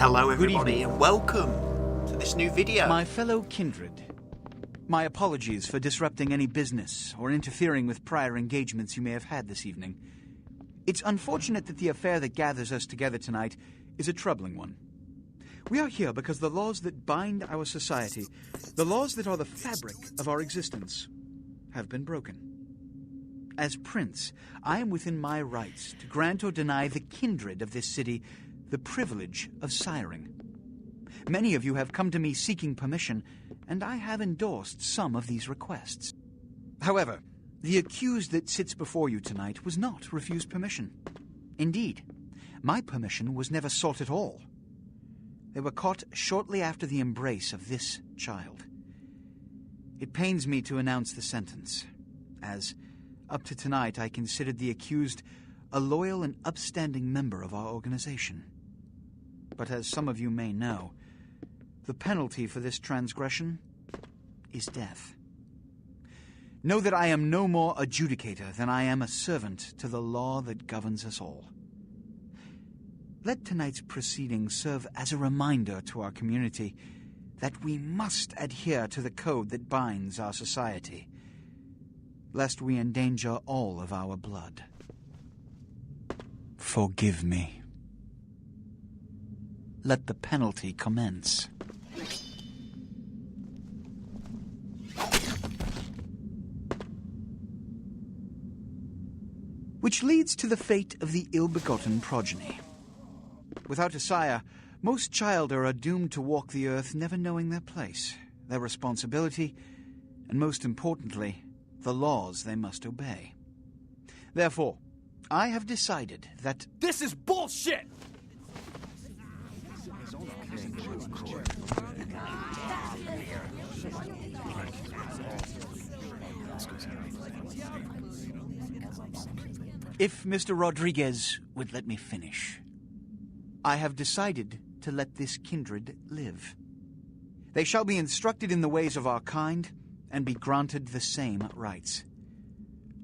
Hello Good everybody evening. and welcome to this new video. My fellow kindred, my apologies for disrupting any business or interfering with prior engagements you may have had this evening. It's unfortunate that the affair that gathers us together tonight is a troubling one. We are here because the laws that bind our society, the laws that are the fabric of our existence, have been broken. As Prince, I am within my rights to grant or deny the kindred of this city the privilege of siring. Many of you have come to me seeking permission, and I have endorsed some of these requests. However, the accused that sits before you tonight was not refused permission. Indeed, my permission was never sought at all. They were caught shortly after the embrace of this child. It pains me to announce the sentence, as up to tonight I considered the accused a loyal and upstanding member of our organization. But as some of you may know, the penalty for this transgression is death. Know that I am no more adjudicator than I am a servant to the law that governs us all. Let tonight's proceedings serve as a reminder to our community that we must adhere to the code that binds our society, lest we endanger all of our blood. Forgive me. Let the penalty commence. Which leads to the fate of the ill-begotten progeny. Without a sire, most childer are doomed to walk the earth never knowing their place, their responsibility, and most importantly, the laws they must obey. Therefore, I have decided that... This is bullshit! If Mr. Rodriguez would let me finish. I have decided to let this kindred live. They shall be instructed in the ways of our kind and be granted the same rights.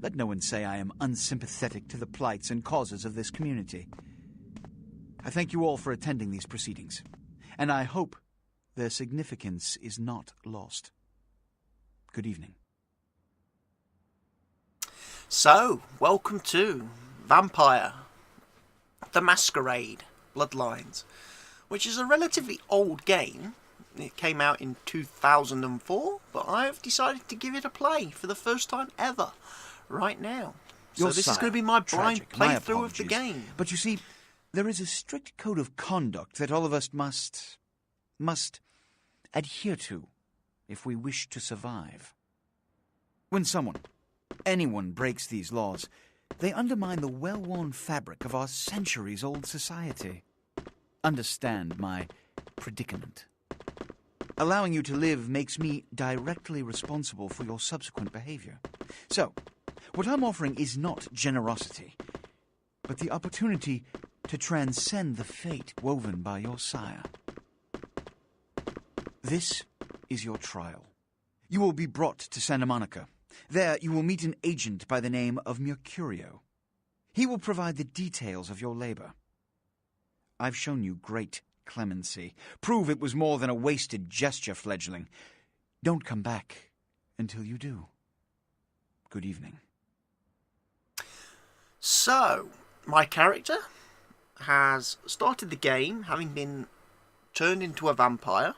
Let no one say I am unsympathetic to the plights and causes of this community. I thank you all for attending these proceedings, and I hope their significance is not lost. Good evening. So, welcome to Vampire, the Masquerade Bloodlines, which is a relatively old game. It came out in 2004, but I have decided to give it a play for the first time ever, right now. So this is going to be my blind playthrough of the game. But you see, there is a strict code of conduct that all of us must adhere to if we wish to survive. When anyone breaks these laws, they undermine the well-worn fabric of our centuries-old society. Understand my predicament. Allowing you to live makes me directly responsible for your subsequent behavior. So, what I'm offering is not generosity, but the opportunity to transcend the fate woven by your sire. This is your trial. You will be brought to Santa Monica. There you will meet an agent by the name of Mercurio. He will provide the details of your labor. I've shown you great clemency. Prove it was more than a wasted gesture, fledgling. Don't come back until you do. Good evening. So, my character has started the game having been turned into a vampire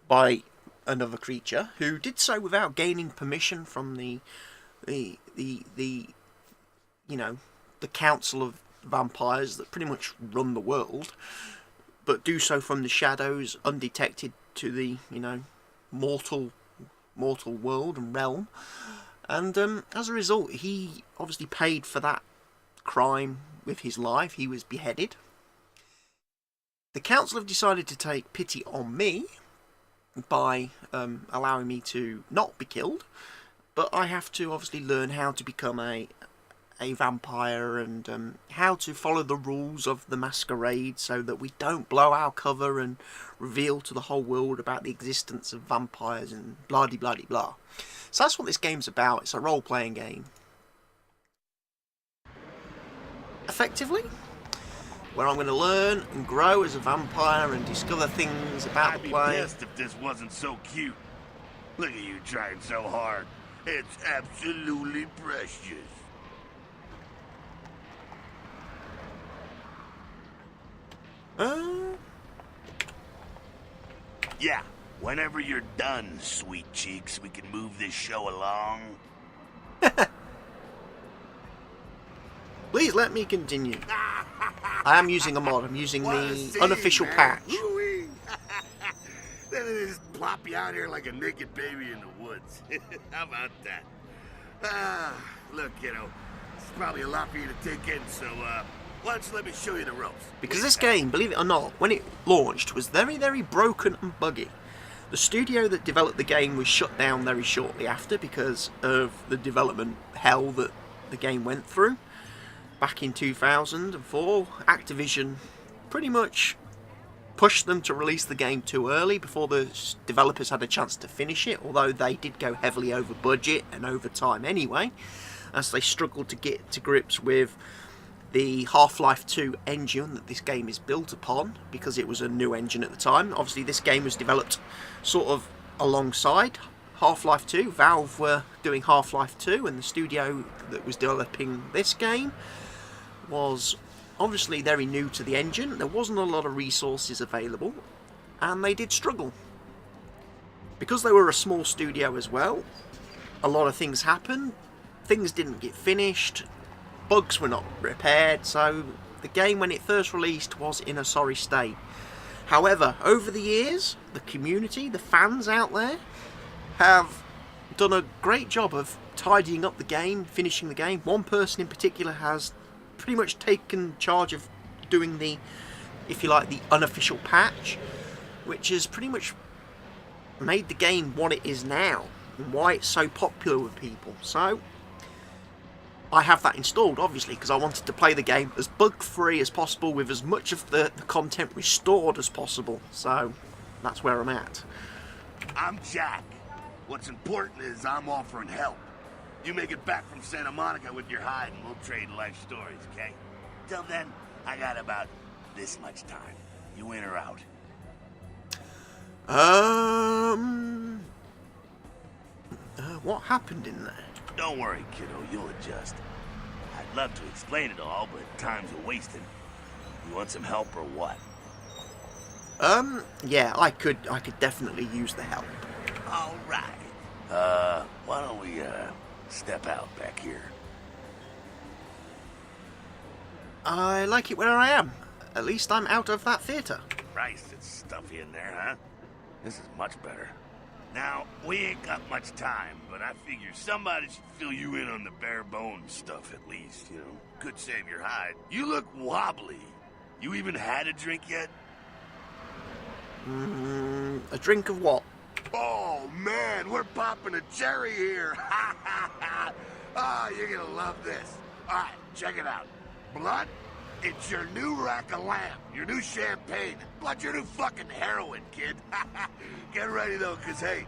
by another creature who did so without gaining permission from the council of vampires that pretty much run the world, but do so from the shadows, undetected to the mortal world and realm. And as a result, he obviously paid for that crime with his life. He was beheaded. The council have decided to take pity on me by allowing me to not be killed, but I have to obviously learn how to become a vampire and how to follow the rules of the masquerade so that we don't blow our cover and reveal to the whole world about the existence of vampires and blah-de-blah-de-blah. So that's what this game's about. It's a role-playing game. Effectively, where I'm going to learn and grow as a vampire and discover things about the play. I'd be pissed if this wasn't so cute. Look at you trying so hard. It's absolutely precious. Yeah, whenever you're done, sweet cheeks, we can move this show along. Please let me continue. I am using a mod. I'm using the Unofficial Patch. Then they just plop you out here like a naked baby in the woods. How about that? Look, kiddo, it's probably a lot for you to take in, so why don't you let me show you the ropes? Because this game, believe it or not, when it launched, was very, very broken and buggy. The studio that developed the game was shut down very shortly after because of the development hell that the game went through. Back in 2004, Activision pretty much pushed them to release the game too early before the developers had a chance to finish it, although they did go heavily over budget and over time anyway, as they struggled to get to grips with the Half-Life 2 engine that this game is built upon, because it was a new engine at the time. Obviously this game was developed sort of alongside Half-Life 2. Valve were doing Half-Life 2, and the studio that was developing this game was obviously very new to the engine. There wasn't a lot of resources available, and they did struggle. Because they were a small studio as well, a lot of things happened. Things didn't get finished, bugs were not repaired, so the game when it first released was in a sorry state. However, over the years, the community, the fans out there, have done a great job of tidying up the game, finishing the game. One person in particular has pretty much taken charge of doing the, if you like, the unofficial patch, which has pretty much made the game what it is now and why it's so popular with people. So I have that installed, obviously, because I wanted to play the game as bug-free as possible with as much of the content restored as possible. So that's where I'm at. I'm Jack. What's important is I'm offering help. You make it back from Santa Monica with your hide and we'll trade life stories, okay? Till then, I got about this much time. You in or out? What happened in there? Don't worry, kiddo, you'll adjust. I'd love to explain it all, but time's a wasting. You want some help or what? Yeah, I could definitely use the help. All right. Why don't we, step out back here? I like it where I am. At least I'm out of that theatre. Christ, it's stuffy in there, huh? This is much better. Now, we ain't got much time, but I figure somebody should fill you in on the bare bones stuff at least, you know? Could save your hide. You look wobbly. You even had a drink yet? A drink of what? Oh, man, we're popping a cherry here. Oh, you're gonna love this. All right, check it out. Blood, it's your new rack of lamb, your new champagne. Blood, your new fucking heroin, kid. Get ready, though, because, hey,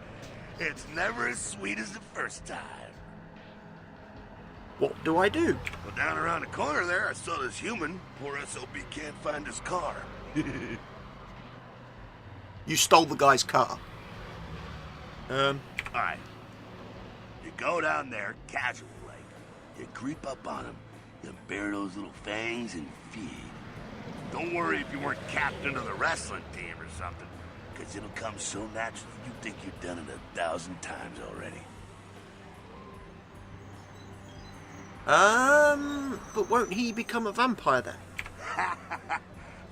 it's never as sweet as the first time. What do I do? Well, down around the corner there, I saw this human. Poor SOB can't find his car. You stole the guy's car. All right. You go down there, casual like. You creep up on him. You bare those little fangs and feed. Don't worry if you weren't captain of the wrestling team or something, because it'll come so naturally you think you've done it 1,000 times already. But won't he become a vampire then?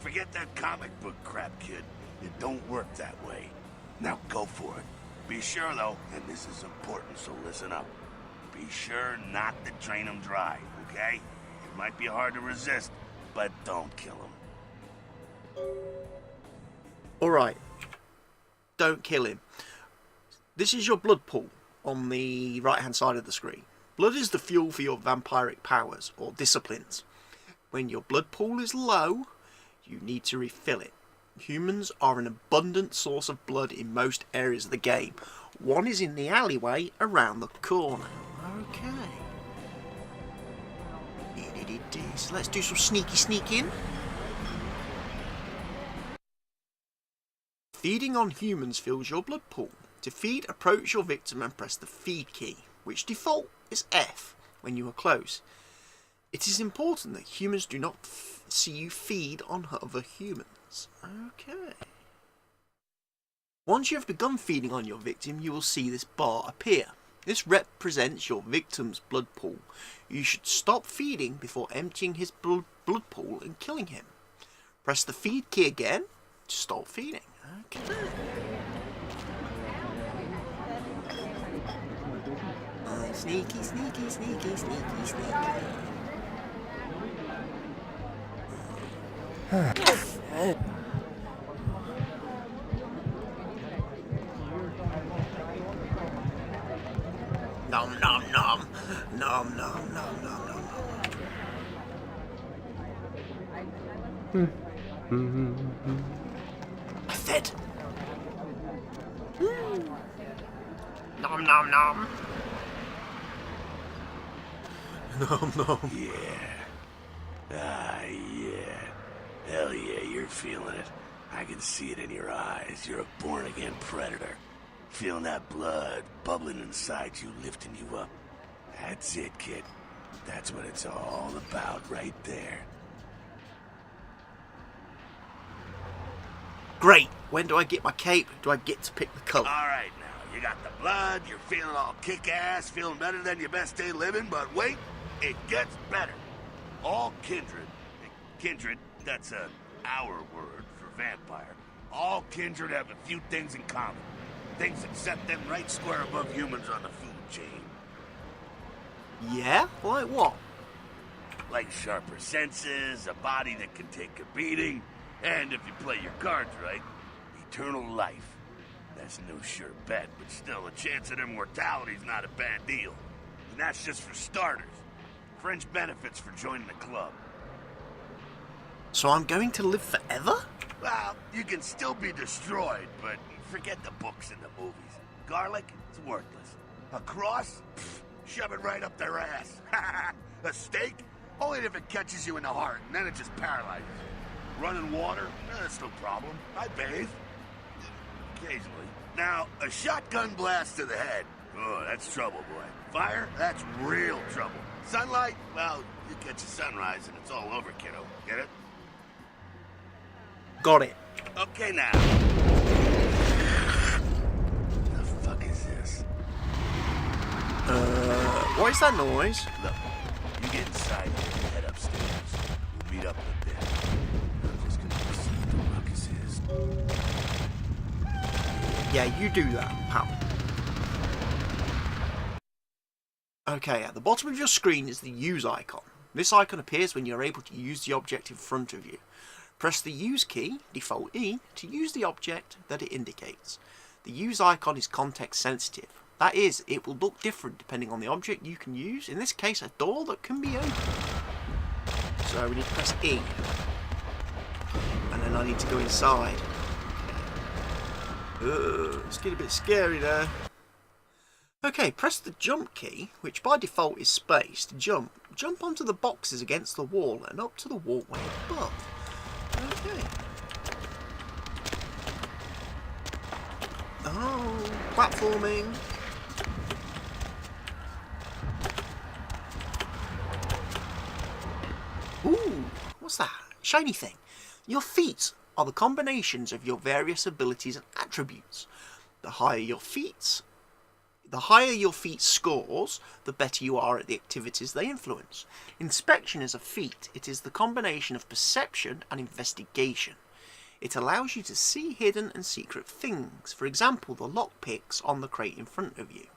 Forget that comic book crap, kid. It don't work that way. Now go for it. Be sure, though, and this is important, so listen up. Be sure not to drain him dry, okay? It might be hard to resist, but don't kill him. Alright. Don't kill him. This is your blood pool on the right-hand side of the screen. Blood is the fuel for your vampiric powers, or disciplines. When your blood pool is low, you need to refill it. Humans are an abundant source of blood in most areas of the game. One is in the alleyway around the corner. Okay. So let's do some sneaking. Feeding on humans fills your blood pool. To feed, approach your victim and press the feed key, which default is F when you are close. It is important that humans do not see you feed on other humans. Okay. Once you have begun feeding on your victim, you will see this bar appear. This represents your victim's blood pool. You should stop feeding before emptying his blood pool and killing him. Press the feed key again to stop feeding. Okay. Sneaky, sneaky, sneaky, sneaky, sneaky. Nom nom nom. Nom nom nom nom nom nom. I fed. Nom nom nom. Nom nom. Yeah. Ah, yeah. Hell yeah, you're feeling it. I can see it in your eyes. You're a born-again predator. Feeling that blood bubbling inside you, lifting you up. That's it, kid. That's what it's all about right there. Great. When do I get my cape? Do I get to pick the colour? All right, now. You got the blood, you're feeling all kick-ass, feeling better than your best day living, but wait, it gets better. All kindred, that's our word for vampire. All kindred have a few things in common. Things that set them right square above humans on the food chain. Yeah? Like what? Like sharper senses, a body that can take a beating, and if you play your cards right, eternal life. That's no sure bet, but still, a chance at immortality's not a bad deal. And that's just for starters. Fringe benefits for joining the club. So I'm going to live forever? Well, you can still be destroyed, but forget the books and the movies. Garlic, it's worthless. A cross? Pfft, shove it right up their ass. A steak? Only if it catches you in the heart, and then it just paralyzes you. Running water? That's no problem. I bathe. Occasionally. Now, a shotgun blast to the head. Oh, that's trouble, boy. Fire? That's real trouble. Sunlight? Well, you catch a sunrise and it's all over, kiddo. Get it? Got it. Okay, now. The fuck is this? What is that noise? Look, you get inside here and head upstairs. We'll meet up in a bit. I'm just gonna see what the ruckus is. Yeah, you do that, pal. Okay, at the bottom of your screen is the use icon. This icon appears when you're able to use the object in front of you. Press the use key, default E, to use the object that it indicates. The use icon is context sensitive. That is, it will look different depending on the object you can use. In this case, a door that can be opened. So we need to press E. And then I need to go inside. It's getting a bit scary there. Okay, press the jump key, which by default is space, to jump. Jump onto the boxes against the wall and up to the walkway above. Okay. Oh, platforming. Ooh, what's that? Shiny thing. Your feet are the combinations of your various abilities and attributes. The higher your feet scores, the better you are at the activities they influence. Inspection is a feat. It is the combination of perception and investigation. It allows you to see hidden and secret things. For example, the lockpicks on the crate in front of you.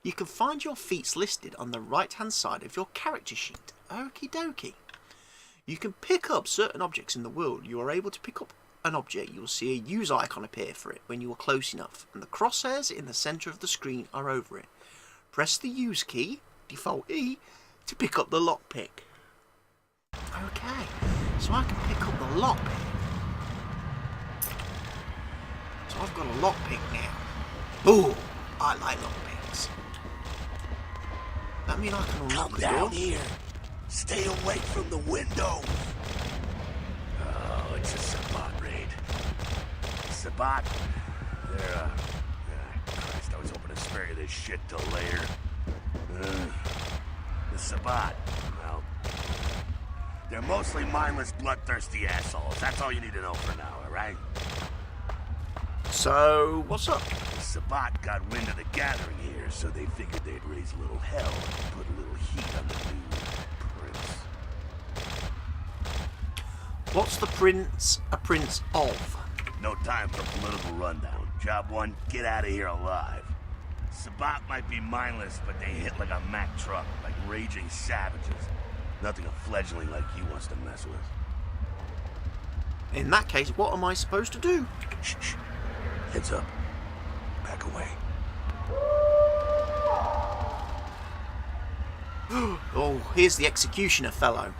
You can find your feats listed on the right hand side of your character sheet. Okie dokie. You can pick up certain objects in the world. You are able to pick up an object, you will see a use icon appear for it when you are close enough, and the crosshairs in the centre of the screen are over it. Press the use key, default E, to pick up the lockpick. Okay, so I can pick up the lockpick. So I've got a lockpick now. Ooh, I like lockpicks. That means I can unlock the door. Come down here. Stay away from the window. Oh, it's just a bot raid. Sabbat. They're, Christ, I was hoping to spare you this shit till later. The Sabbat, well, they're mostly mindless, bloodthirsty assholes. That's all you need to know for now, alright? So, what's up? The Sabbat got wind of the gathering here, so they figured they'd raise a little hell and put a little heat on the new prince. What's the prince a prince of? No time for political rundown. Job one, get out of here alive. Sabbat might be mindless, but they hit like a Mack truck, like raging savages. Nothing a fledgling like you wants to mess with. In that case, what am I supposed to do? Shh, shh. Heads up. Back away. Oh, here's the executioner fellow.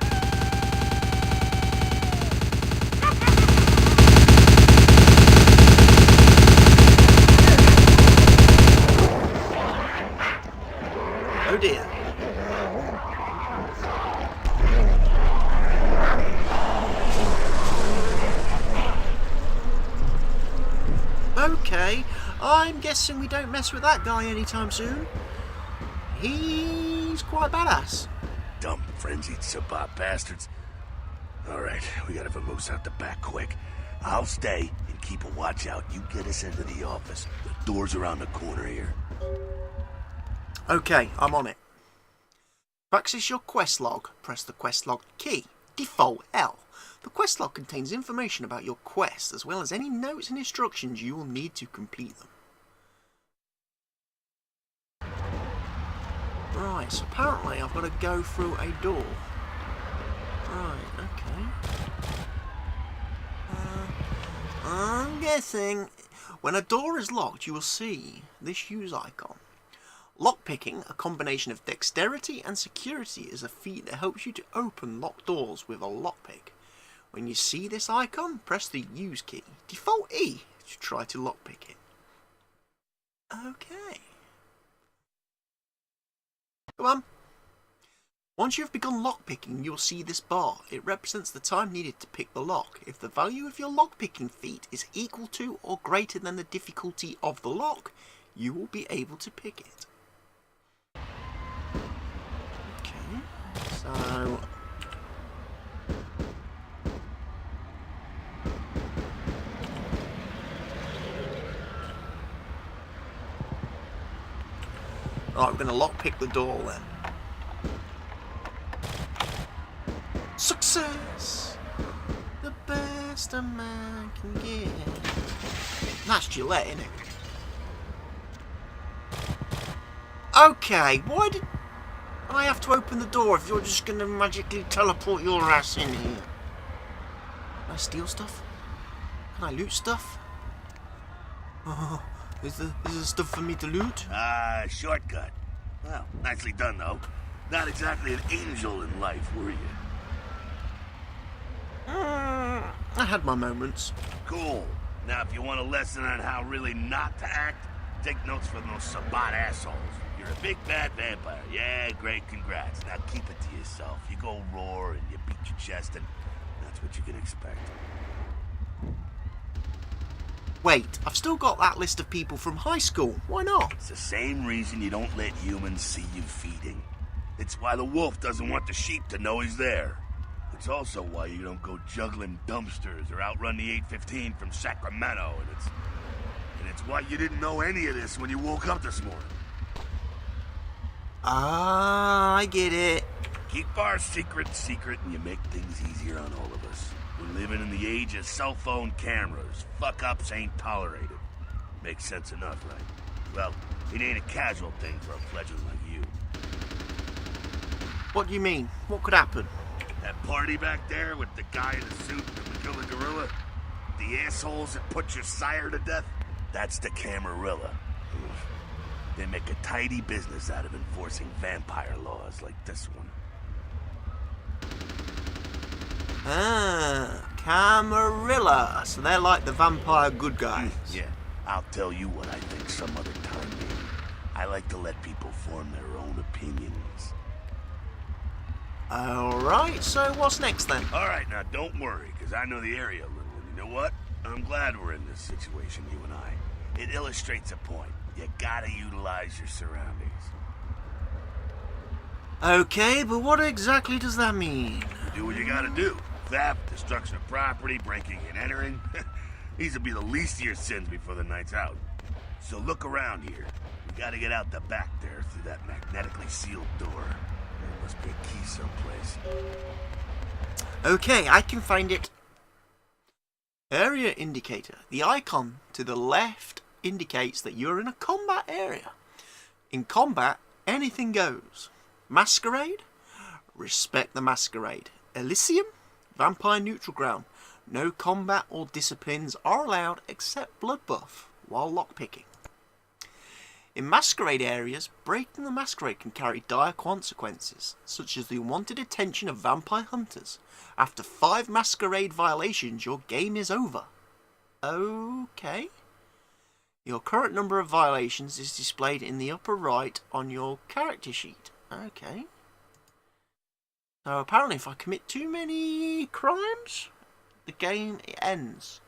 Oh dear. Okay, I'm guessing we don't mess with that guy anytime soon. He's quite badass. Dumb frenzied Sabbat bastards. Alright, we gotta vamoose out the back quick. I'll stay and keep a watch out. You get us into the office. The door's around the corner here. Okay, I'm on it. To access your quest log, press the quest log key, default L. The quest log contains information about your quest, as well as any notes and instructions you will need to complete them. Right, so apparently I've got to go through a door. Right, okay. I'm guessing when a door is locked, you will see this use icon. Lockpicking, a combination of dexterity and security, is a feat that helps you to open locked doors with a lockpick. When you see this icon, press the use key, default E, to try to lockpick it. Okay. Come on. Once you've begun lockpicking, you'll see this bar. It represents the time needed to pick the lock. If the value of your lockpicking feat is equal to or greater than the difficulty of the lock, you will be able to pick it. Okay, so... Right, we're going to lockpick the door then. Success! The best a man can get. That's Gillette, isn't it? Okay, why did I have to open the door if you're just going to magically teleport your ass in here? Can I steal stuff? Can I loot stuff? Oh, is there stuff for me to loot? Shortcut. Well, nicely done, though. Not exactly an angel in life, were you? I had my moments. Cool. Now, if you want a lesson on how really not to act, take notes from those Sabbat assholes. You're a big bad vampire. Yeah, great, congrats. Now keep it to yourself. You go roar and you beat your chest, and that's what you can expect. Wait, I've still got that list of people from high school. Why not? It's the same reason you don't let humans see you feeding. It's why the wolf doesn't want the sheep to know he's there. It's also why you don't go juggling dumpsters or outrun the 815 from Sacramento, and it's why you didn't know any of this when you woke up this morning. Ah, I get it. Keep our secret secret and you make things easier on all of us. We're living in the age of cell phone cameras. Fuck-ups ain't tolerated. Makes sense enough, right? Well, it ain't a casual thing for a fledgling like you. What do you mean? What could happen? That party back there with the guy in the suit and the Magilla Gorilla? The assholes that put your sire to death? That's the Camarilla. They make a tidy business out of enforcing vampire laws like this one. Ah, Camarilla. So they're like the vampire good guys. Yeah, I'll tell you what I think some other time, maybe. I like to let people form their own opinions. Alright, so what's next then? Alright, now don't worry, because I know the area a little, and you know what? I'm glad we're in this situation, you and I. It illustrates a point. You gotta utilize your surroundings. Okay, but what exactly does that mean? Do what you gotta do. Theft, destruction of property, breaking and entering. These will be the least of your sins before the night's out. So look around here. We gotta get out the back there through that magnetically sealed door. There must be a key someplace. Okay, I can find it. Area indicator. The icon to the left indicates that you're in a combat area. In combat, anything goes. Masquerade? Respect the Masquerade. Elysium? Vampire neutral ground. No combat or disciplines are allowed except blood buff while lockpicking. In Masquerade areas, breaking the Masquerade can carry dire consequences, such as the unwanted attention of vampire hunters. After 5 Masquerade violations, your game is over. Okay. Your current number of violations is displayed in the upper right on your character sheet. Okay. So apparently if I commit too many crimes, the game ends.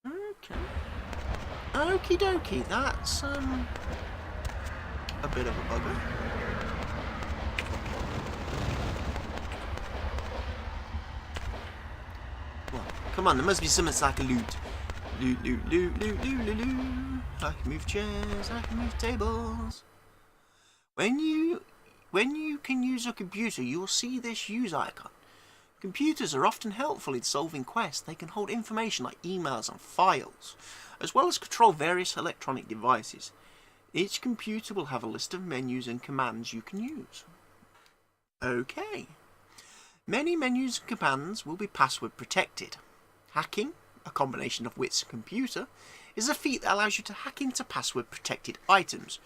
Okay. Okie dokie, that's a bit of a bugger. Well, come on, there must be something so I can loot. Loot. I can move chairs, I can move tables. When you can use a computer, you will see this use icon. Computers are often helpful in solving quests. They can hold information like emails and files, as well as control various electronic devices. Each computer will have a list of menus and commands you can use. Okay. Many menus and commands will be password protected. Hacking, a combination of wits and computer, is a feat that allows you to hack into password protected items.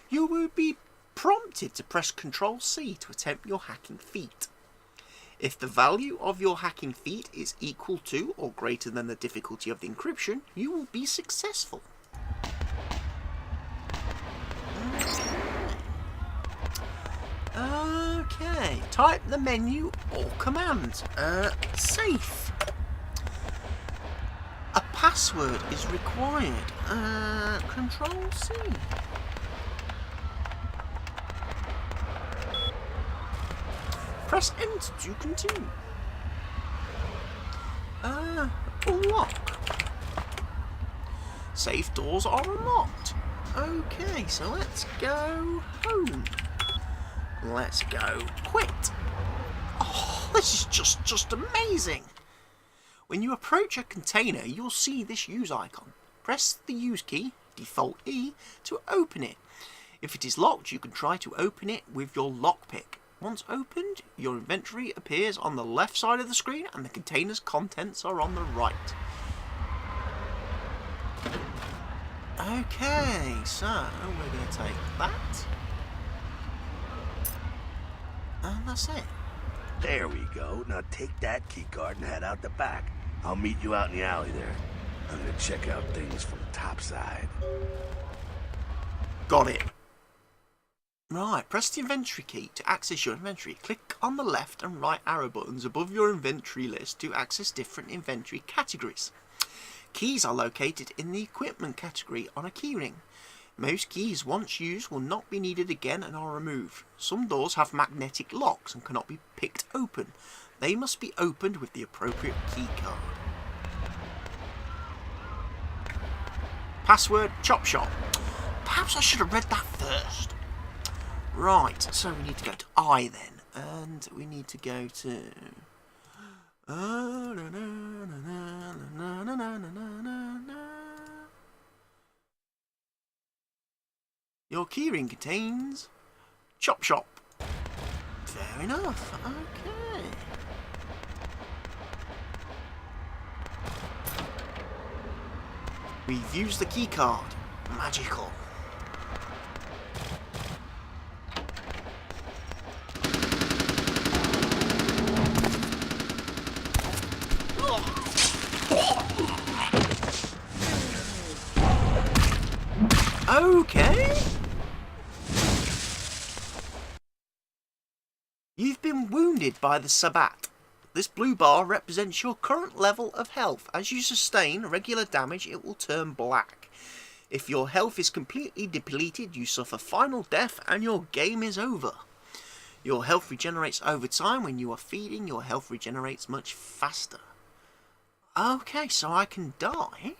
You will be prompted to press Ctrl-C to attempt your hacking feat. If the value of your hacking feat is equal to or greater than the difficulty of the encryption, you will be successful. Okay, type the menu or command. Safe. A password is required. Control-C. Press Enter to continue. Lock. Safe doors are unlocked. Okay, so let's go home. Let's go quit. Oh, this is just amazing. When you approach a container, you'll see this use icon. Press the use key, default E, to open it. If it is locked, you can try to open it with your lockpick. Once opened, your inventory appears on the left side of the screen and the container's contents are on the right. Okay, so we're going to take that. And that's it. There we go. Now take that keycard and head out the back. I'll meet you out in the alley there. I'm going to check out things from the top side. Got it. Right, press the inventory key to access your inventory. Click on the left and right arrow buttons above your inventory list to access different inventory categories. Keys are located in the equipment category on a keyring. Most keys once used will not be needed again and are removed. Some doors have magnetic locks and cannot be picked open. They must be opened with the appropriate key card. Password Chop Shop. Perhaps I should have read that first. Right, so we need to go to I then, and we need to go to... Your keyring contains Chop Shop. Fair enough, okay. We've used the key card. Magical. Okay. You've been wounded by the Sabbat. This blue bar represents your current level of health. As you sustain regular damage, it will turn black. If your health is completely depleted, you suffer final death and your game is over. Your health regenerates over time. When you are feeding, your health regenerates much faster. Okay, so I can die.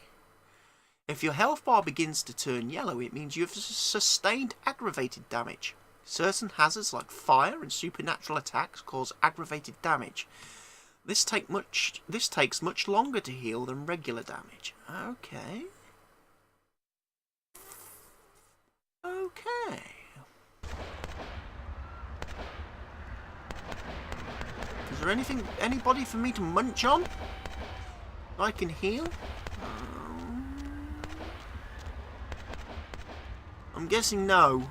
If your health bar begins to turn yellow, it means you have sustained aggravated damage. Certain hazards like fire and supernatural attacks cause aggravated damage. This takes much longer to heal than regular damage. Okay. Okay. Is there anybody for me to munch on? I can heal? I'm guessing no.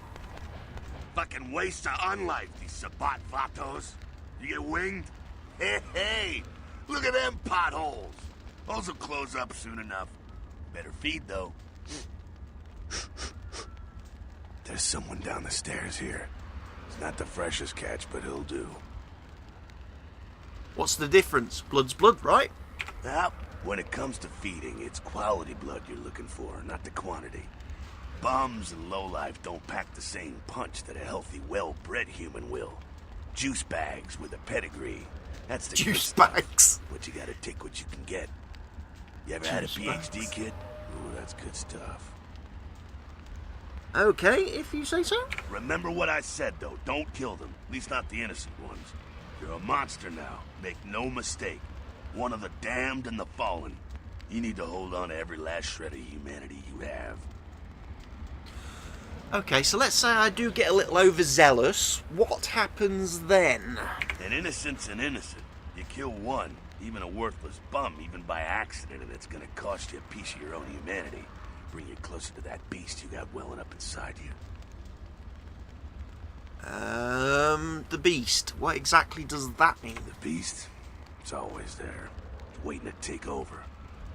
Fucking waste of unlife, these Sabat Vatos. You get winged? Hey, look at them potholes. Those will close up soon enough. Better feed, though. There's someone down the stairs here. It's not the freshest catch, but he'll do. What's the difference? Blood's blood, right? Now, when it comes to feeding, it's quality blood you're looking for, not the quantity. Bums and lowlife don't pack the same punch that a healthy, well-bred human will. Juice bags with a pedigree. That's the juice bags. But you gotta take what you can get. You ever had a PhD, kid? Ooh, that's good stuff. Okay, if you say so. Remember what I said, though. Don't kill them. At least not the innocent ones. You're a monster now. Make no mistake. One of the damned and the fallen. You need to hold on to every last shred of humanity you have. Okay, so let's say I do get a little overzealous. What happens then? An innocent's an innocent. You kill one, even a worthless bum, even by accident, and it's gonna cost you a piece of your own humanity. Bring you closer to that beast you got welling up inside you. The beast. What exactly does that mean? The beast? It's always there. It's waiting to take over.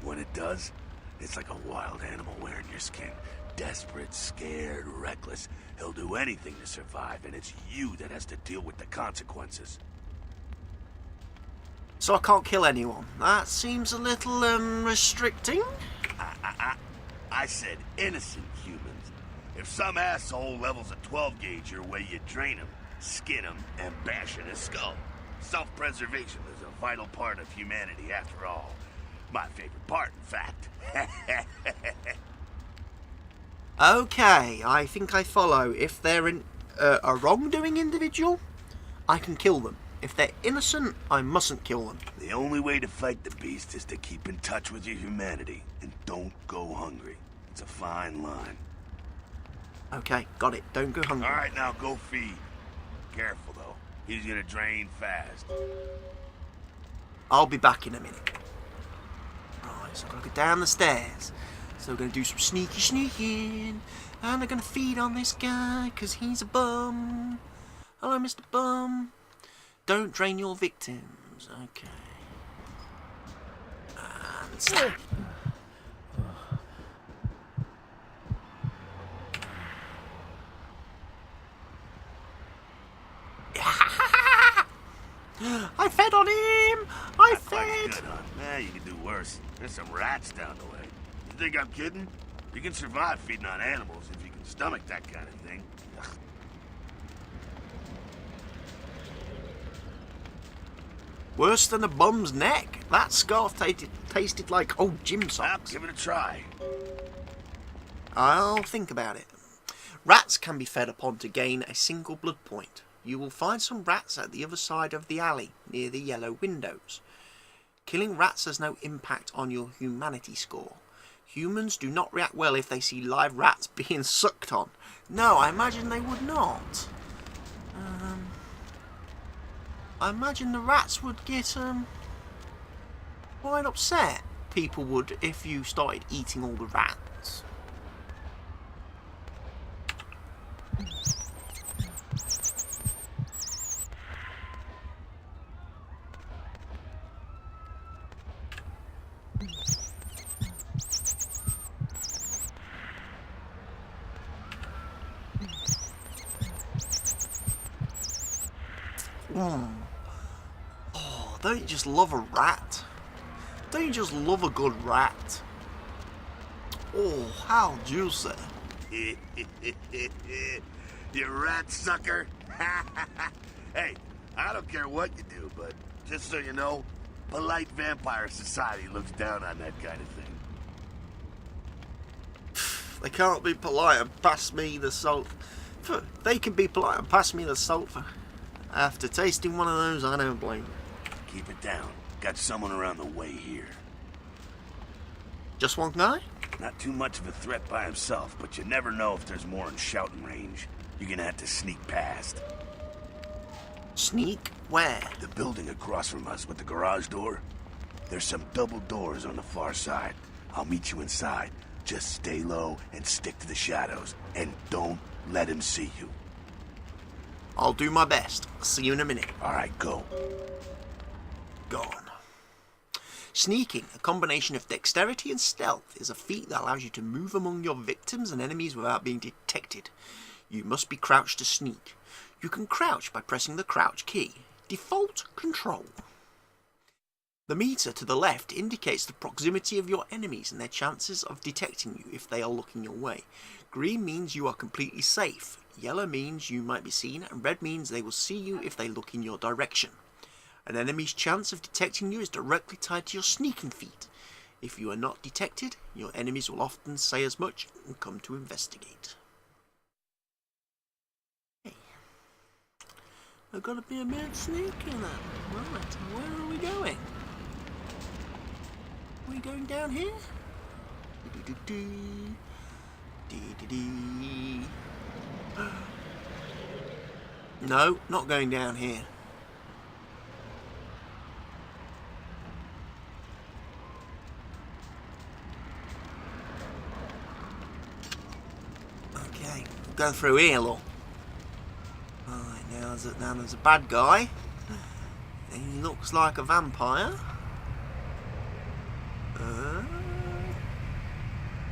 When it does, it's like a wild animal wearing your skin. Desperate, scared, reckless. He'll do anything to survive, and it's you that has to deal with the consequences. So I can't kill anyone. That seems a little, restricting. I said innocent humans. If some asshole levels a 12 gauge your way, you drain him, skin him, and bash in his skull. Self-preservation is a vital part of humanity, after all. My favorite part, in fact. Okay, I think I follow. If they're a wrongdoing individual, I can kill them. If they're innocent, I mustn't kill them. The only way to fight the beast is to keep in touch with your humanity, and don't go hungry. It's a fine line. Okay, got it. Don't go hungry. All right, now go feed. Careful, though. He's gonna drain fast. I'll be back in a minute. Right, so I've got to go down the stairs. So we're going to do some sneaking. And I'm going to feed on this guy, because he's a bum. Hello, Mr. Bum. Don't drain your victims. Okay. And stop. I fed on him! I fed! Good, huh? Nah, you can do worse. There's some rats down the way. You think I'm kidding? You can survive feeding on animals if you can stomach that kind of thing. Ugh. Worse than a bum's neck. That scarf tasted like old gym socks. Give it a try. I'll think about it. Rats can be fed upon to gain a single blood point. You will find some rats at the other side of the alley, near the yellow windows. Killing rats has no impact on your humanity score. Humans do not react well if they see live rats being sucked on. No, I imagine they would not. I imagine the rats would get, quite upset. People would if you started eating all the rats. don't you just love a rat? Don't you just love a good rat? Oh, how juicy. You rat sucker. Hey, I don't care what you do, but just so you know, polite vampire society looks down on that kind of thing. They can't be polite and pass me the salt. They can be polite and pass me the salt. After tasting one of those, I don't blame them. Keep it down. Got someone around the way here. Just one guy? Not too much of a threat by himself, but you never know if there's more in shouting range. You're gonna have to sneak past. Sneak? Where? The building across from us with the garage door. There's some double doors on the far side. I'll meet you inside. Just stay low and stick to the shadows. And don't let him see you. I'll do my best. I'll see you in a minute. Alright, go. Gone. Sneaking, a combination of dexterity and stealth, is a feat that allows you to move among your victims and enemies without being detected. You must be crouched to sneak. You can crouch by pressing the crouch key. Default control. The meter to the left indicates the proximity of your enemies and their chances of detecting you if they are looking your way. Green means you are completely safe. Yellow means you might be seen, and red means they will see you if they look in your direction. An enemy's chance of detecting you is directly tied to your sneaking feat. If you are not detected, your enemies will often say as much and come to investigate. Hey. I've got to be a bit sneaky then. Right, where are we going? Are we going down here? No, not going down here. Okay, go through here, look. Alright, now there's a bad guy. He looks like a vampire.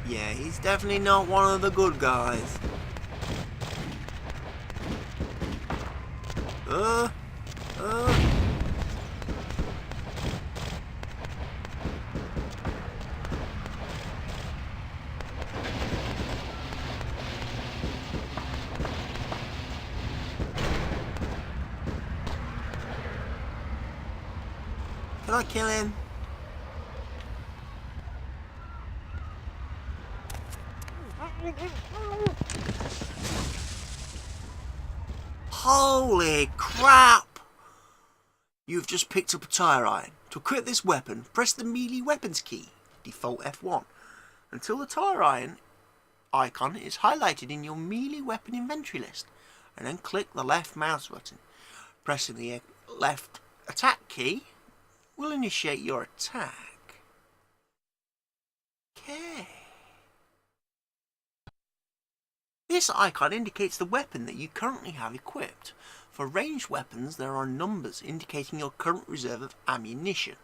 Yeah, he's definitely not one of the good guys. Can I kill him? Holy crap! You've just picked up a tire iron. To equip this weapon, press the melee weapons key, default F1, until the tire iron icon is highlighted in your melee weapon inventory list, and then click the left mouse button. Pressing the left attack key will initiate your attack. Okay. This icon indicates the weapon that you currently have equipped. For ranged weapons, there are numbers indicating your current reserve of ammunition.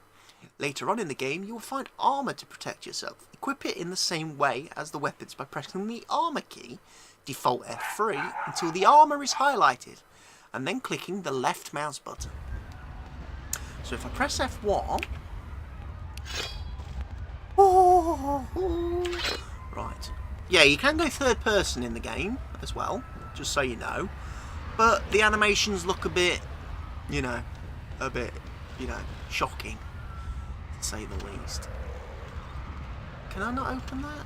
Later on in the game, you will find armour to protect yourself. Equip it in the same way as the weapons by pressing the armour key, default F3, until the armour is highlighted, and then clicking the left mouse button. So if I press F1... Right. Yeah, you can go third person in the game as well, just so you know. But the animations look a bit, shocking, to say the least. Can I not open that?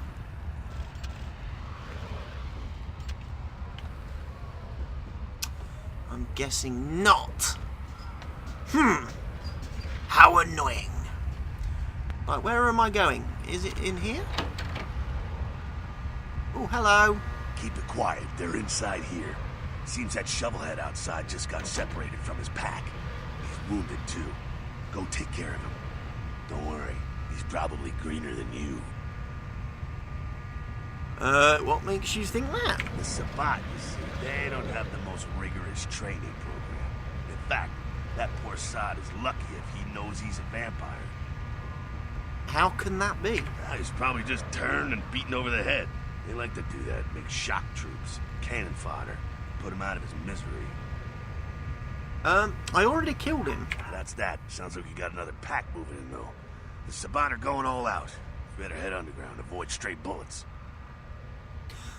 I'm guessing not. How annoying. Right, where am I going? Is it in here? Oh, hello. Keep it quiet. They're inside here. Seems that shovelhead outside just got separated from his pack. He's wounded, too. Go take care of him. Don't worry. He's probably greener than you. What makes you think that? The Sabbat, you see, they don't have the most rigorous training program. In fact, that poor sod is lucky if he knows he's a vampire. How can that be? He's probably just turned and beaten over the head. They like to do that, make shock troops, cannon fodder, put him out of his misery. I already killed him. That's that. Sounds like you got another pack moving in, though. The Sabbat are going all out. You better head underground, avoid stray bullets.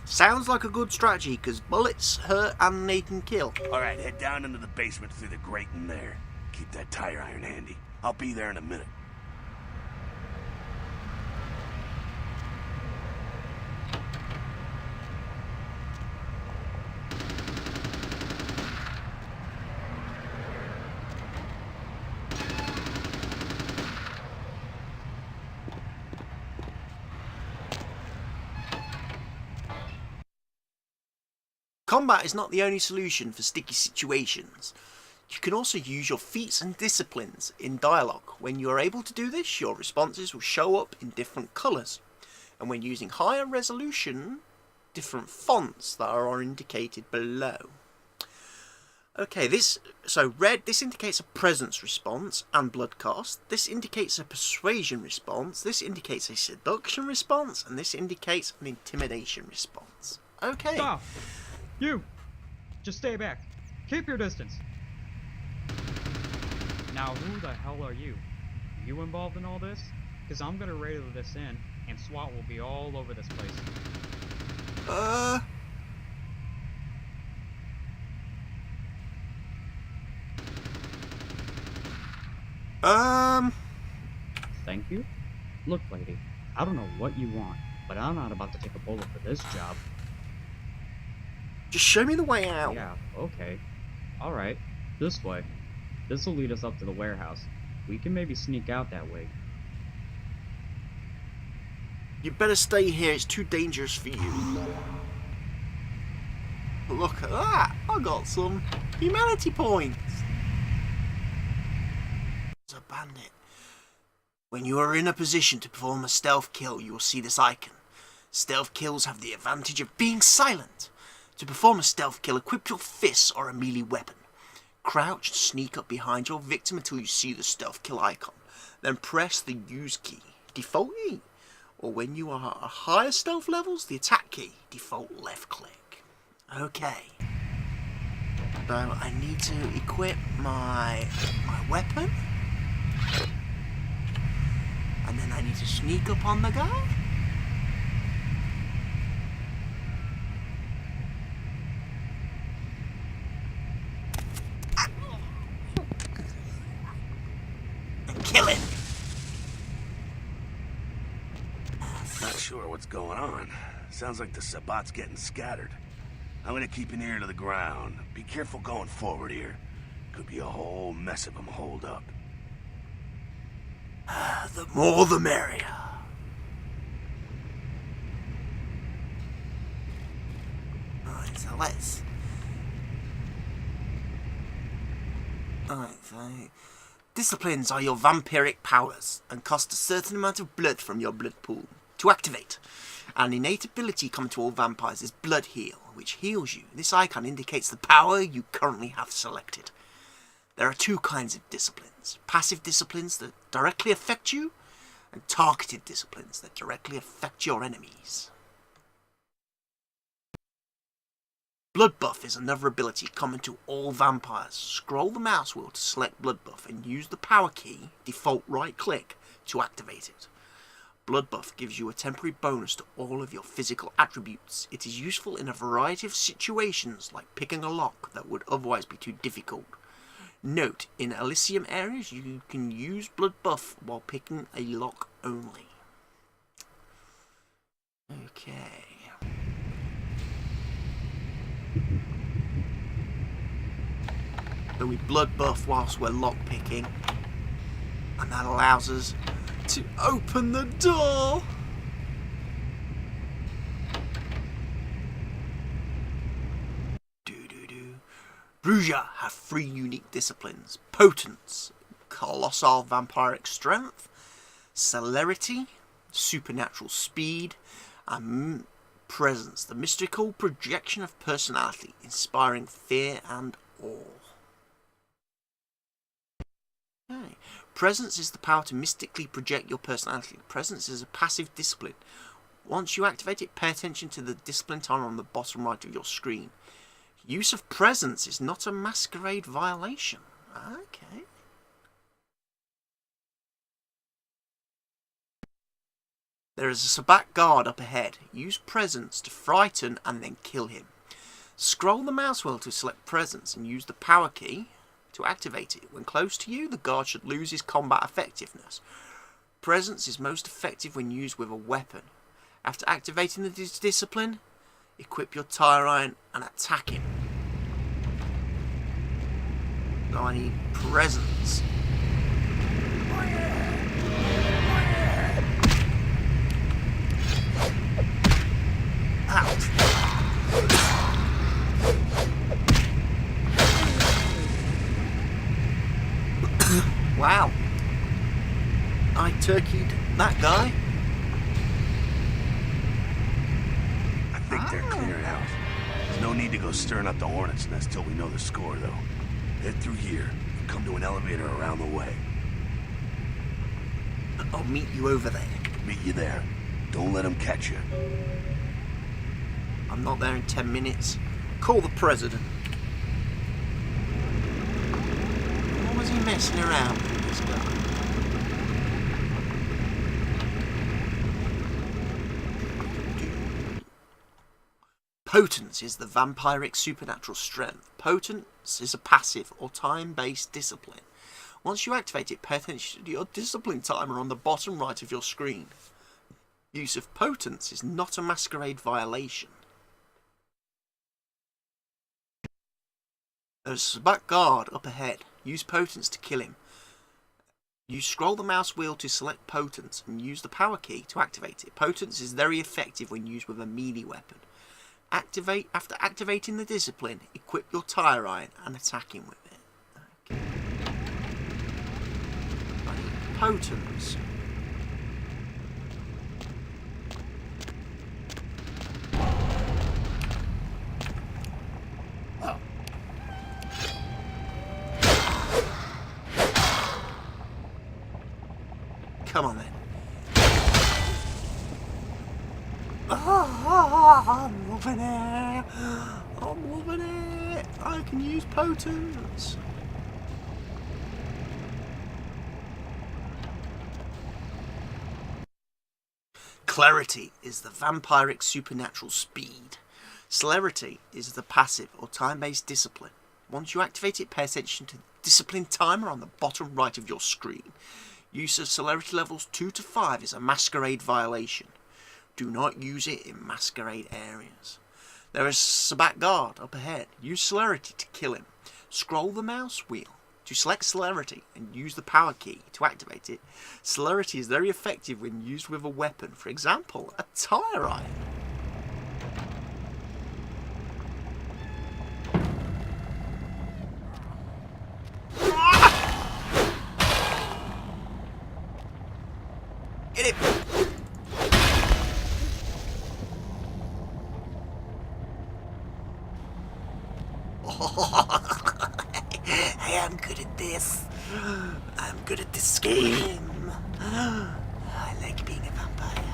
Sounds like a good strategy, because bullets hurt and they can kill. Alright, head down into the basement through the grate in there. Keep that tire iron handy. I'll be there in a minute. Combat is not the only solution for sticky situations. You can also use your feats and disciplines in dialogue. When you are able to do this, your responses will show up in different colours. And when using higher resolution, different fonts that are indicated below. Okay, red, this indicates a presence response and blood cost. This indicates a persuasion response. This indicates a seduction response. And this indicates an intimidation response. Okay. Stop! You! Just stay back. Keep your distance. Now, who the hell are you? You involved in all this? Because I'm gonna radio this in, and SWAT will be all over this place. Thank you? Look, lady, I don't know what you want, but I'm not about to take a bullet for this job. Just show me the way out. Yeah, okay. Alright, this way. This will lead us up to the warehouse. We can maybe sneak out that way. You better stay here, it's too dangerous for you. Look at that, I got some humanity points. It's a bandit. When you are in a position to perform a stealth kill, you will see this icon. Stealth kills have the advantage of being silent. To perform a stealth kill, equip your fists or a melee weapon. Crouch and sneak up behind your victim until you see the stealth kill icon. Then press the use key, default E. Or when you are at higher stealth levels, the attack key, default left click. Okay. So I need to equip my weapon. And then I need to sneak up on the guy. Kill him! Not sure what's going on. Sounds like the Sabbat's getting scattered. I'm gonna keep an ear to the ground. Be careful going forward here. Could be a whole mess of them holed up. The more the merrier. Alright, so let's... Alright, so... Disciplines are your vampiric powers and cost a certain amount of blood from your blood pool to activate. An innate ability common to all vampires is Blood Heal, which heals you. This icon indicates the power you currently have selected. There are two kinds of disciplines. Passive disciplines that directly affect you, and targeted disciplines that directly affect your enemies. Blood Buff is another ability common to all vampires. Scroll the mouse wheel to select Blood Buff and use the power key, default right click, to activate it. Blood Buff gives you a temporary bonus to all of your physical attributes. It is useful in a variety of situations, like picking a lock that would otherwise be too difficult. Note, in Elysium areas you can use Blood Buff while picking a lock only. Okay. So we blood buff whilst we're lockpicking, and that allows us to open the door. Bruja have 3 unique disciplines: Potence, Colossal Vampiric Strength, Celerity, Supernatural Speed, and Presence, the mystical projection of personality, inspiring fear and awe. Okay. Presence is the power to mystically project your personality. Presence is a passive discipline. Once you activate it, pay attention to the discipline tile on the bottom right of your screen. Use of presence is not a masquerade violation. Okay. There is a Sabbat guard up ahead. Use presence to frighten and then kill him. Scroll the mouse wheel to select presence and use the power key to activate it. When close to you, the guard should lose his combat effectiveness. Presence is most effective when used with a weapon. After activating the discipline, equip your tire iron and attack him. So I need presence. Out. Wow. I turkeyed that guy. I think they're clearing out. There's no need to go stirring up the hornet's nest till we know the score, though. Head through here and come to an elevator around the way. I'll meet you over there. Meet you there. Don't let them catch you. I'm not there in 10 minutes. Call the president. What was he messing around with, this guy? Potence is the vampiric supernatural strength. Potence is a passive or time-based discipline. Once you activate it, pay attention to your discipline timer on the bottom right of your screen. Use of potence is not a masquerade violation. There's a Sabbat guard up ahead. Use potence to kill him. You scroll the mouse wheel to select potence and use the power key to activate it. Potence is very effective when used with a melee weapon. After activating the discipline, equip your tire iron and attack him with it. Okay. I need potence. Come on then. I'm loving it. I'm loving it. I can use potence. Clarity is the vampiric supernatural speed. Celerity is the passive or time-based discipline. Once you activate it, pay attention to the discipline timer on the bottom right of your screen. Use of celerity levels 2 to 5 is a masquerade violation. Do not use it in masquerade areas. There is a Sabbat guard up ahead. Use celerity to kill him. Scroll the mouse wheel to select celerity and use the power key to activate it. Celerity is very effective when used with a weapon, for example, a tire iron. Get it! Hey, I'm good at this. I'm good at this game. I like being a vampire.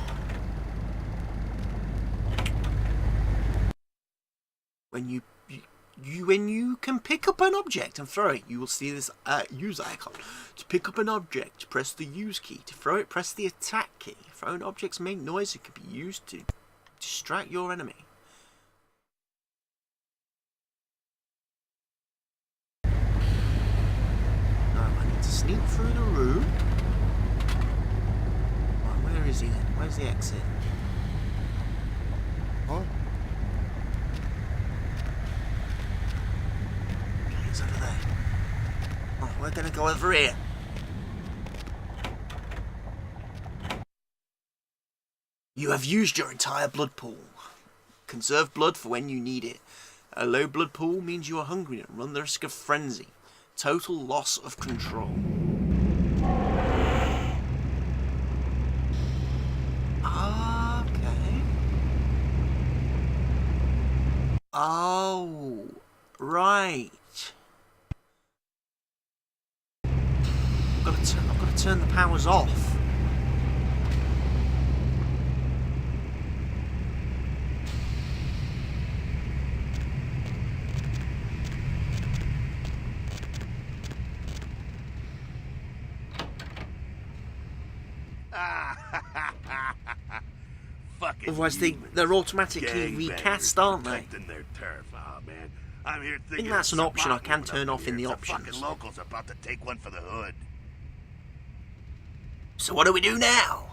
When you can pick up an object and throw it, you will see this use icon. To pick up an object, press the use key. To throw it, press the attack key. Thrown objects make noise that can be used to distract your enemy. Sneak through the room. Right, where is he then? Where's the exit? What? Okay, he's over there. Right, we're gonna go over here. You have used your entire blood pool. Conserve blood for when you need it. A low blood pool means you are hungry and run the risk of frenzy. Total loss of control. Okay. Oh, right. I've got to turn the powers off. Fucking Otherwise humans. they're automatically Gangbangers recast, aren't they? protecting their turf. Oh, man. I'm here thinking that's of an option I Sabat can moving turn up off in the here. options. Some fucking locals are about to take one for the hood. So what do we do now?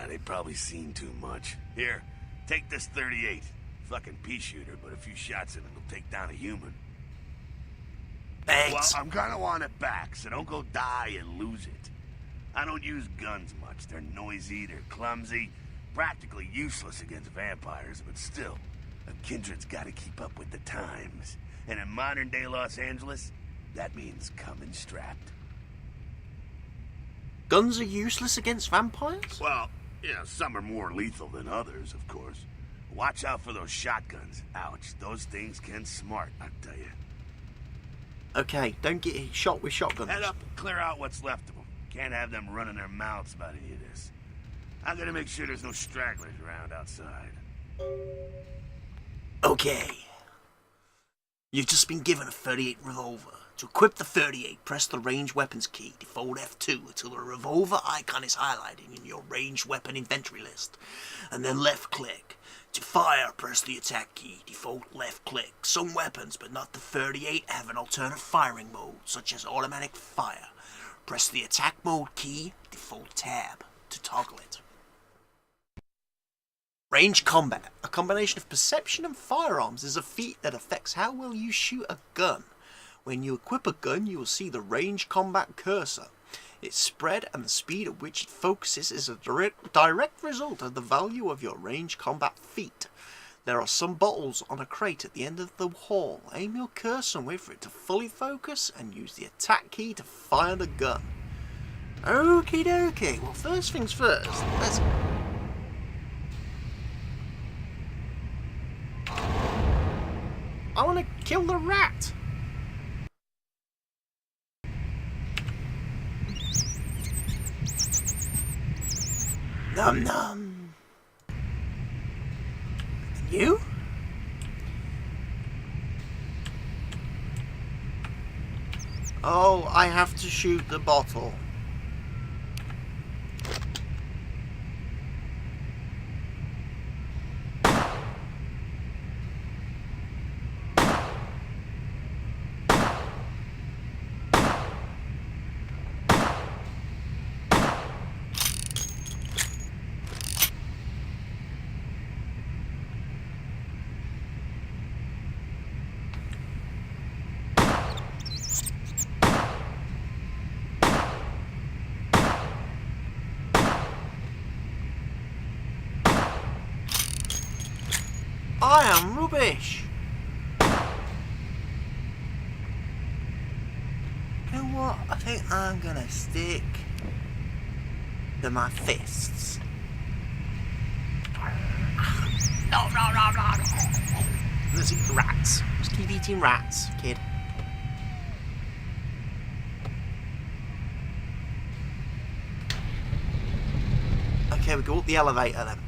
They've probably seen too much. Here, take this 38. Fucking pea shooter, but a few shots in it will take down a human. Thanks. Well, I'm gonna want it back, so don't go die and lose it. I don't use guns much. They're noisy, they're clumsy, practically useless against vampires, but still, a kindred's gotta keep up with the times. And in modern-day Los Angeles, that means coming strapped. Guns are useless against vampires? Well, yeah, some are more lethal than others, of course. Watch out for those shotguns. Ouch, those things can smart, I tell you. Okay, don't get shot with shotguns. Head up and clear out what's left of them. Can't have them running their mouths about any of this. I'm gonna make sure there's no stragglers around outside. Okay. You've just been given a 38 revolver. To equip the 38, press the range weapons key, default F2 until the revolver icon is highlighted in your ranged weapon inventory list, and then left click. To fire, press the attack key, default left click. Some weapons, but not the 38, have an alternate firing mode, such as automatic fire. Press the attack mode key, default tab, to toggle it. Range combat. A combination of perception and firearms is a feat that affects how well you shoot a gun. When you equip a gun, you will see the range combat cursor. Its spread and the speed at which it focuses is a direct result of the value of your range combat feat. There are some bottles on a crate at the end of the hall. Aim your cursor with for it to fully focus and use the attack key to fire the gun. Okie dokie. Well, first things first, let's... I want to kill the rat. Num num. You? Oh, I have to shoot the bottle. I am rubbish. You know what? I think I'm gonna stick to my fists. No. Let's eat rats. Just keep eating rats, kid. Okay, we go up the elevator then.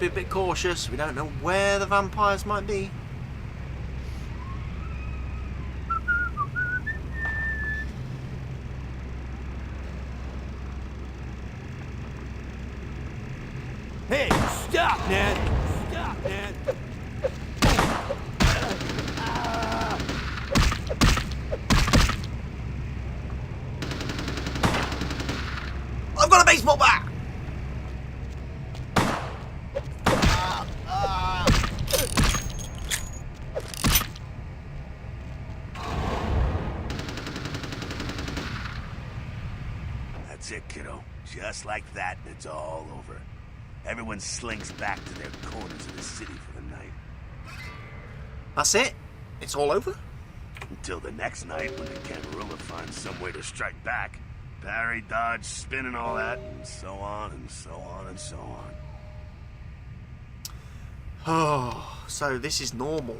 Be a bit cautious, we don't know where the vampires might be. Hey, stop, man! Stop, man! I've got a baseball bat! That's it, kiddo. Just like that, it's all over. Everyone slinks back to their corners of the city for the night. That's it? It's all over? Until the next night when the Camarilla finds some way to strike back. Parry, dodge, spin and all that, and so on and so on and so on. Oh, so this is normal.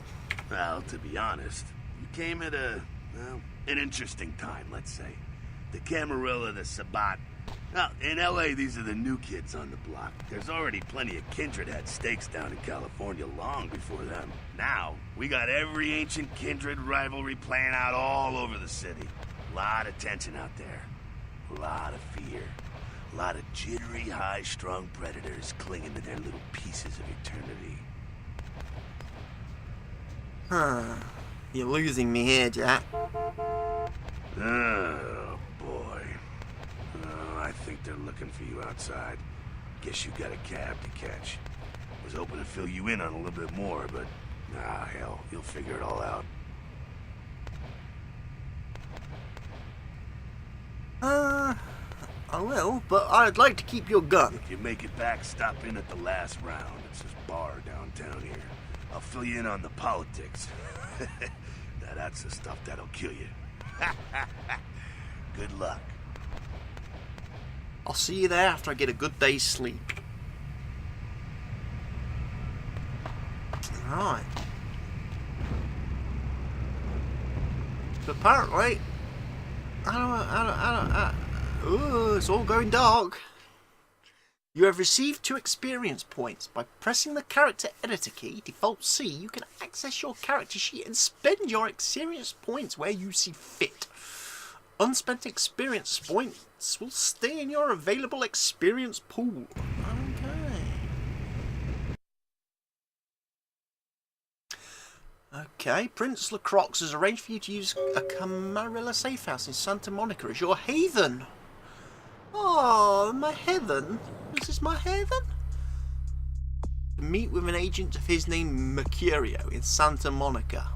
Well, to be honest, you came at an interesting time, let's say. The Camarilla, the Sabat, Now, in LA, these are the new kids on the block. There's already plenty of kindred had stakes down in California long before them. Now, we got every ancient kindred rivalry playing out all over the city. A lot of tension out there. A lot of fear. A lot of jittery, high-strung predators clinging to their little pieces of eternity. Huh. You're losing me here, Jack. Oh, boy. Oh, I think they're looking for you outside. Guess you got a cab to catch. Was hoping to fill you in on a little bit more, but... ah, hell, you'll figure it all out. I will, but I'd like to keep your gun. If you make it back, stop in at the last round. It's this bar downtown here. I'll fill you in on the politics. Now that's the stuff that'll kill you. Good luck. I'll see you there after I get a good day's sleep. Right. But apparently, ooh, it's all going dark. You have received 2 experience points. By pressing the character editor key, default C, you can access your character sheet and spend your experience points where you see fit. Unspent experience points will stay in your available experience pool. Okay, Prince Lacroix has arranged for you to use a Camarilla safe house in Santa Monica as your haven. Oh, my heaven? Is this my heaven? Meet with an agent of his name Mercurio in Santa Monica,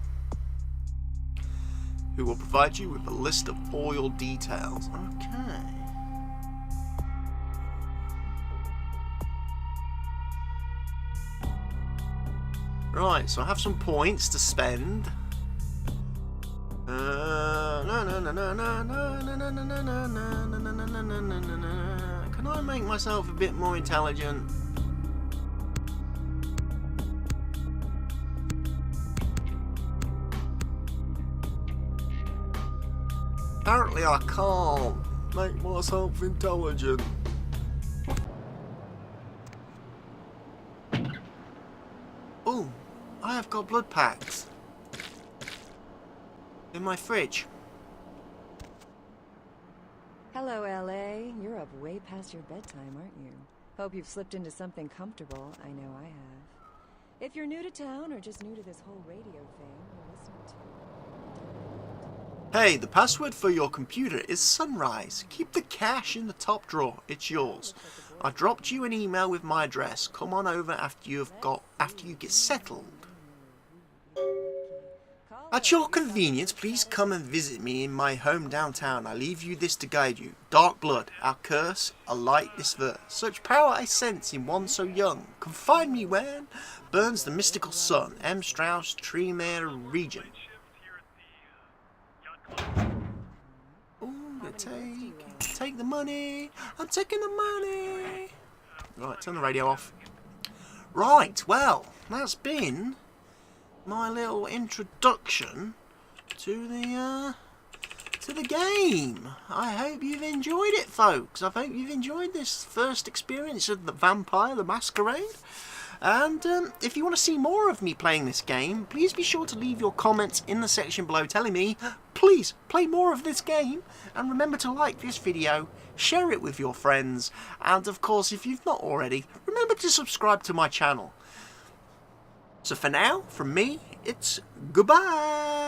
who will provide you with a list of all your details. Okay. Right, so I have some points to spend. Can I make myself a bit more intelligent? Apparently I can't make myself intelligent. Oh, I have got blood packs in my fridge. Hello, LA. You're up way past your bedtime, aren't you? Hope you've slipped into something comfortable. I know I have. If you're new to town or just new to this whole radio thing you're listening to... Hey, the password for your computer is Sunrise. Keep the cash in the top drawer. It's yours. I dropped you an email with my address. Come on over after you get settled. At your convenience, please come and visit me in my home downtown. I leave you this to guide you. Dark blood, our curse, a light this verse. Such power I sense in one so young. Confine me when burns the mystical sun. M. Strauss, Tremere region. Ooh, take the money. I'm taking the money. Right, turn the radio off. Right, well, that's been my little introduction to the game. I hope you've enjoyed it, folks. I hope you've enjoyed this first experience of the Vampire the Masquerade. And if you want to see more of me playing this game, please be sure to leave your comments in the section below telling me, please play more of this game. And remember to like this video, share it with your friends, and of course, if you've not already, remember to subscribe to my channel. So for now, from me, it's goodbye.